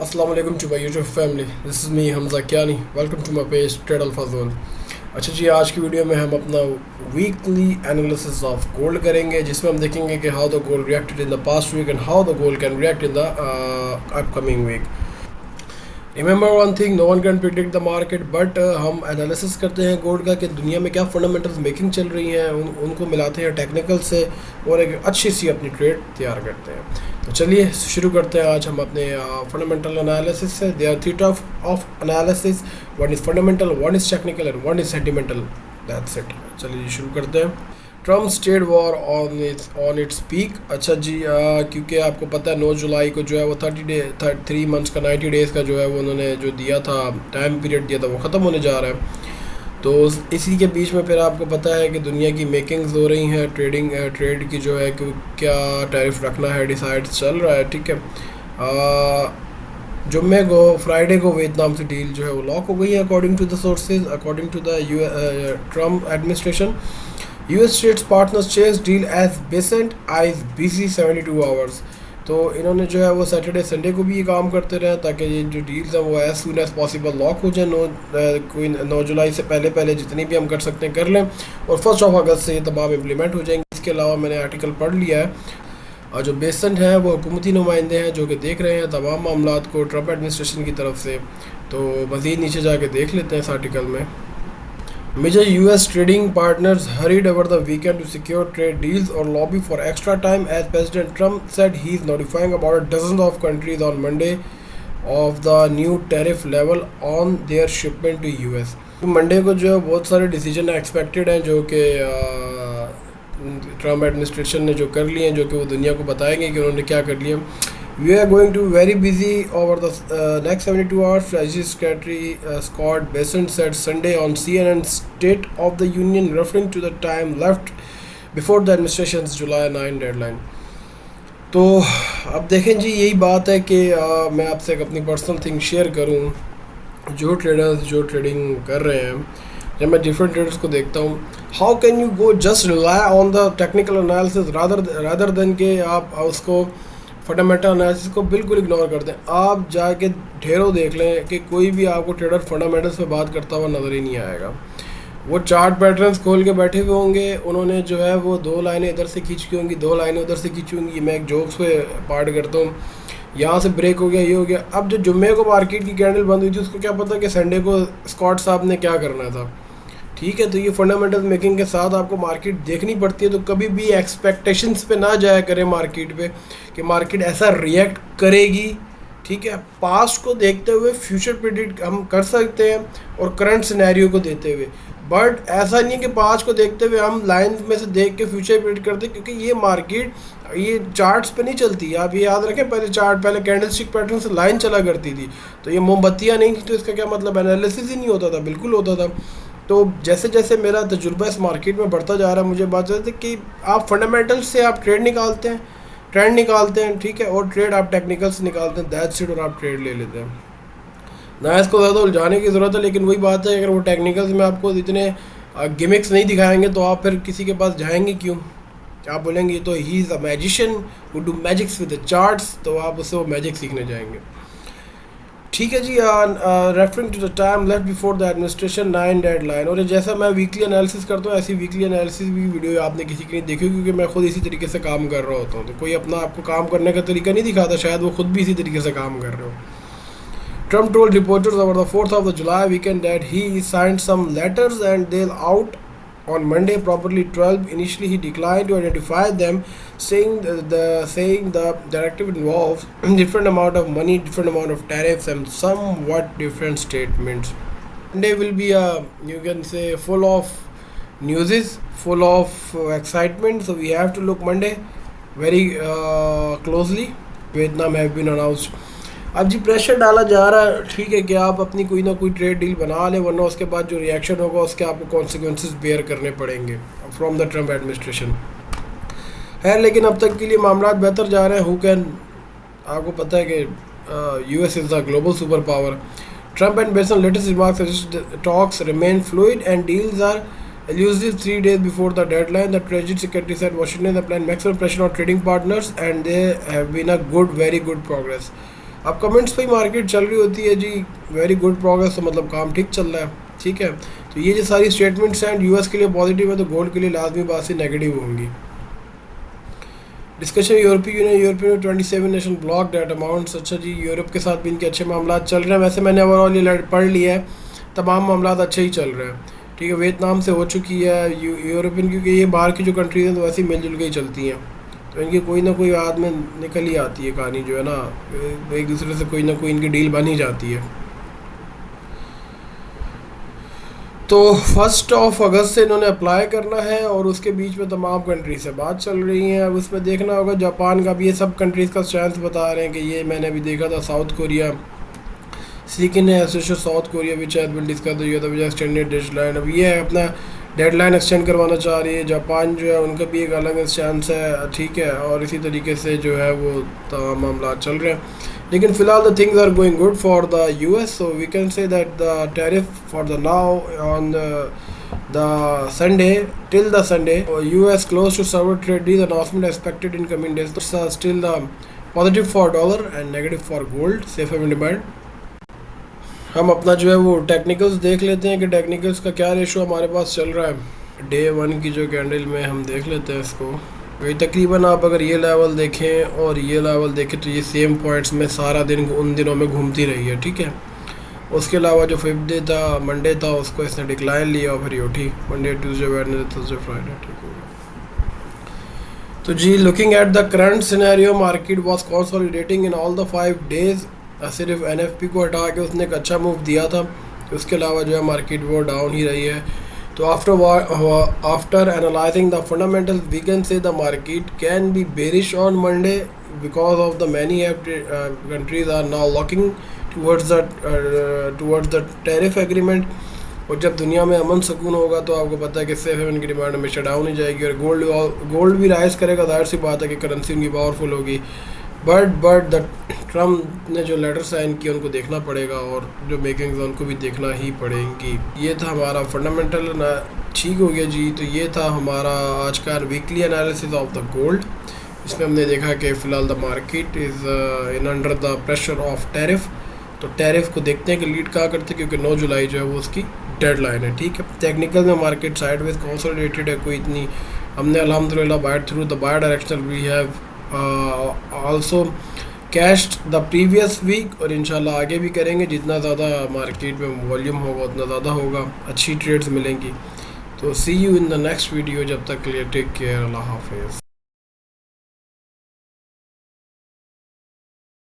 Assalamu alaikum to my YouTube family. This is me Hamza Kiani. Welcome to my page Trade Alpha Zone. अच्छा जी, आज की video में हम अपना weekly analysis of gold करेंगे, जिसमें हम देखेंगे कि how the gold reacted in the past week and how the gold can react in the upcoming week. Remember one thing, no one can predict the market, but हम analysis करते हैं gold का कि दुनिया में क्या फंडामेंटल्स मेकिंग चल रही हैं, उनको मिलाते हैं टेक्निकल से और एक अच्छी सी अपनी ट्रेड तैयार करते हैं. तो चलिए शुरू करते हैं आज हम अपने फंडामेंटल एनालिसिस से. There are three type of analysis, one is fundamental, one is technical and one is sentimental. That's it. चलिए शुरू करते हैं. Trump state war on its peak. अच्छा जी, क्योंकि आपको पता है 9 जुलाई को जो है वो 3 मंथ्स का 90 डेज़ का जो है वो उन्होंने जो दिया था, टाइम पीरियड दिया था, वो ख़त्म होने जा रहा है. तो इसी के बीच में फिर आपको पता है कि दुनिया की मेकिंग्स हो रही हैं, ट्रेड की जो है कि क्या टैरिफ रखना है डिसाइड चल रहा है. ठीक है, जुम्मे को फ्राइडे को वियतनाम से डील जो है वो लॉक हो गई है according to the sources. According to the Trump administration, US states partners change deal as Bessent eyes busy 72 hours. तो इन्होंने जो है वो सैटरडे संडे को भी ये काम करते रहे ताकि ये जो डील्स हैं वो as soon as possible lock हो जाए. 9 जुलाई से पहले जितनी भी हम कर सकते हैं कर लें और 1 अगस्त से ये तमाम इम्प्लीमेंट हो जाएंगे. इसके अलावा मैंने आर्टिकल पढ़ लिया है और जो बेसेंट हैं वो हुकूमती नुमाइंदे हैं जो कि देख रहे हैं तमाम मामलात को ट्रम्प एडमिनिस्ट्रेशन की तरफ से. तो मज़ीद नीचे जाके देख लेते हैं इस आर्टिकल में. Major US trading partners hurried over the weekend to secure trade deals or lobby for extra time as President Trump said he is notifying about a dozen of countries on Monday of the new tariff level on their shipment to US. Monday को जो है बहुत सारे decision expected हैं जो कि Trump administration ने जो कर लिए हैं, जो कि वो दुनिया को बताएंगे कि उन्होंने क्या कर लिया. We are going to be very busy over the next 72 hours, Treasury Secretary Scott Bessent said Sunday on CNN State of the Union, referring to the time left before the administration's July 9 deadline. तो अब देखें जी, यही बात है कि मैं आपसे एक अपनी पर्सनल थिंग शेयर करूं. जो ट्रेडर्स जो ट्रेडिंग कर रहे हैं, जब मैं डिफरेंट ट्रेडर्स को देखता हूं, how can you go just rely on the technical analysis rather than के आप उसको फंडामेंटल एनालिसिस को बिल्कुल इग्नोर कर दें. आप जाके ढेरों देख लें कि कोई भी आपको ट्रेडर फंडामेंटल्स पे बात करता हुआ नज़र ही नहीं आएगा. वो चार्ट पैटर्न्स खोल के बैठे हुए होंगे, उन्होंने जो है वो 2 लाइनें इधर से खींची होंगी, 2 लाइनें उधर से खींची होंगी. मैं एक जोक्स पे पार्ट करता हूँ, यहाँ से ब्रेक हो गया, ये हो गया. अब जो जुम्मे को मार्केट की कैंडल बंद हुई थी, उसको क्या पता कि संडे को स्कॉट साहब ने क्या करना था. ठीक है, तो ये फंडामेंटल मेकिंग के साथ आपको मार्केट देखनी पड़ती है. तो कभी भी एक्सपेक्टेशंस पे ना जाया करें मार्केट पे कि मार्केट ऐसा रिएक्ट करेगी. ठीक है, पास्ट को देखते हुए फ्यूचर प्रेडिक्ट हम कर सकते हैं और करंट सिनेरियो को देते हुए, बट ऐसा नहीं है कि पास्ट को देखते हुए हम लाइन में से देख के फ्यूचर प्रेडिक्ट करते, क्योंकि ये मार्केट ये चार्ट्स पे नहीं चलती. आप ये याद रखें, पहले कैंडलस्टिक पैटर्न से लाइन चला करती थी, तो ये मोमबत्तियाँ नहीं थी. तो इसका क्या मतलब, एनालिसिस ही नहीं होता था. बिल्कुल होता था. तो जैसे जैसे मेरा तजुर्बा इस मार्केट में बढ़ता जा रहा है, मुझे बात है कि आप फंडामेंटल्स से आप ट्रेंड निकालते हैं. ठीक है, और ट्रेड आप टेक्निकल से निकालते हैं, दैट्स इट, और आप ट्रेड ले लेते हैं. ना इसको ज़्यादा उलझाने की ज़रूरत है, लेकिन वही बात है, अगर वो टेक्निकल्स में आपको इतने गिमिक्स नहीं दिखाएंगे तो आप फिर किसी के पास जाएंगे क्यों. आप बोलेंगे तो he is a magician who do magics with the charts, तो आप उससे वो मैजिक सीखने जाएंगे. ठीक है जी, referring to the time left before the administration 9 deadline. और जैसा मैं वीकली एनालिसिस करता हूँ, ऐसी वीकली एनालिसिस भी वीडियो आपने किसी की नहीं देखी, क्योंकि मैं खुद इसी तरीके से काम कर रहा होता हूँ. तो कोई अपना आपको काम करने का तरीका नहीं दिखाता, शायद वो खुद भी इसी तरीके से काम कर रहे हो. Trump told reporters over the 4th of the July weekend that he signed some letters and they'll out on Monday, probably 12. Initially, he declined to identify them, saying the directive involves different amount of money, different amount of tariffs, and somewhat different statements. Monday will be you can say full of newses, full of excitement. So we have to look Monday very closely. Vietnam have been announced. अब जी pressure डाला जा रहा है, ठीक है, कि आप अपनी कोई ना कोई ट्रेड डील बना लें, वरना उसके बाद जो रिएक्शन होगा उसके आपको कॉन्सिक्वेंसेस बेयर करने पड़ेंगे फ्रॉम द ट्रम्प एडमिनिस्ट्रेशन है. लेकिन अब तक के लिए मामला बेहतर जा रहे हैं. हु कैन, आपको पता है कि US is the global super power. Trump and Bessent latest remarks talks remain fluid and deals are elusive 3 days before the deadline. The Treasury Secretary said Washington has applied maximum pressure on trading partners and they have been a very good progress. अब comments पे ही market चल रही होती है जी, very good progress, तो मतलब काम ठीक चल रहा है, ठीक है। तो ये जो सारी स्टेटमेंट्स हैं यूएस के लिए पॉजिटिव है, तो गोल्ड के लिए लाजमी बात से नेगेटिव होंगी। डिस्कशन यूरोपीय union 27 nation block date amounts. अच्छा जी, यूरोप के साथ भी इनके अच्छे मामला चल रहे हैं। वैसे मैंने ओवरऑल ये पढ़ लिया है, तमाम मामला अच्छे ही चल रहे हैं, ठीक है। वियतनाम से हो चुकी है यूरोपियन, क्योंकि ये बाहर की जो कंट्रीज हैं तो वैसे ही मिलजुल के ही चलती हैं, तो इनकी कोई ना कोई बाद में निकल ही आती है कहानी जो है ना, एक दूसरे से कोई ना कोई इनकी डील बन ही जाती है। तो 1 अगस्त से इन्होंने अप्लाई करना है और उसके बीच में तमाम कंट्री से बात चल रही है। अब उसमें देखना होगा जापान का भी, ये सब कंट्रीज़ का चांस बता रहे हैं कि ये मैंने अभी देखा था South Korea seeking association South Korea which has been discuss the extended deadline. अब ये अपना डेडलाइन एक्सटेंड करवाना चाह रही है। जापान जो है उनका भी एक अलग चांस है, ठीक है, और इसी तरीके से जो है वो तमाम मामला चल रहे हैं। लेकिन फ़िलहाल the things are going good for the US, so we can say that the tariff for the now on the Sunday till the Sunday US close to server trade deal announcement expected in coming days. Still positive for dollar and negative for gold, safe haven demand. हम अपना जो है वो technicals देख लेते हैं कि technicals का क्या रेशो हमारे पास चल रहा है। डे 1 की जो कैंडल में हम देख लेते हैं इसको, वही तकरीबन आप अगर ये लेवल देखें और ये लेवल देखें तो ये सेम पॉइंट्स में सारा दिन उन दिनों में घूमती रही है, ठीक है। उसके अलावा जो 5th डे था, मंडे था, उसको इसने डिक्लाइन लिया और फिर ये उठी Monday Tuesday Wednesday Thursday Friday, ठीक है। तो जी looking at the current scenario, market was consolidating in all the 5 days. सिर्फ NFP को हटा के उसने एक अच्छा मूव दिया था, उसके अलावा जो है मार्केट वो डाउन ही रही है। तो after analysing the fundamental we can say the market can be bearish on Monday because of the many countries are now locking towards the tariff agreement. और जब दुनिया में अमन सुकून होगा तो आपको पता है कि सेफ हेवन की डिमांड हमेशा डाउन ही जाएगी और गोल्ड भी राइज करेगा। जाहिर सी बात है कि करेंसी उनकी पावरफुल होगी, बट द ट्रम्प ने जो लेटर साइन किया उनको देखना पड़ेगा और जो मेकिंग्स हैं उनको भी देखना ही पड़ेंगी। ये था हमारा फंडामेंटल ठीक हो गया जी। तो ये था हमारा आज का weekly analysis of the gold. इसमें हमने देखा कि फ़िलहाल the market is in under the pressure of tariff. तो टैरिफ को देखते हैं कि लीड कहाँ करते हैं, क्योंकि 9 जुलाई जो है वो उसकी डेडलाइन है, ठीक है। टेक्निकल में मार्केट साइडवेज कंसोलिडेटेड है, कोई इतनी हमने अल्हम्दुलिल्लाह by through the bidirectional we have also cashed the previous week और इंशाल्लाह आगे भी करेंगे। जितना ज़्यादा मार्केट में वॉल्यूम होगा उतना ज़्यादा होगा, अच्छी ट्रेड्स मिलेंगी। तो see you in the next video, जब तक के लिए टेक केयर, अल्लाह हाफिज़।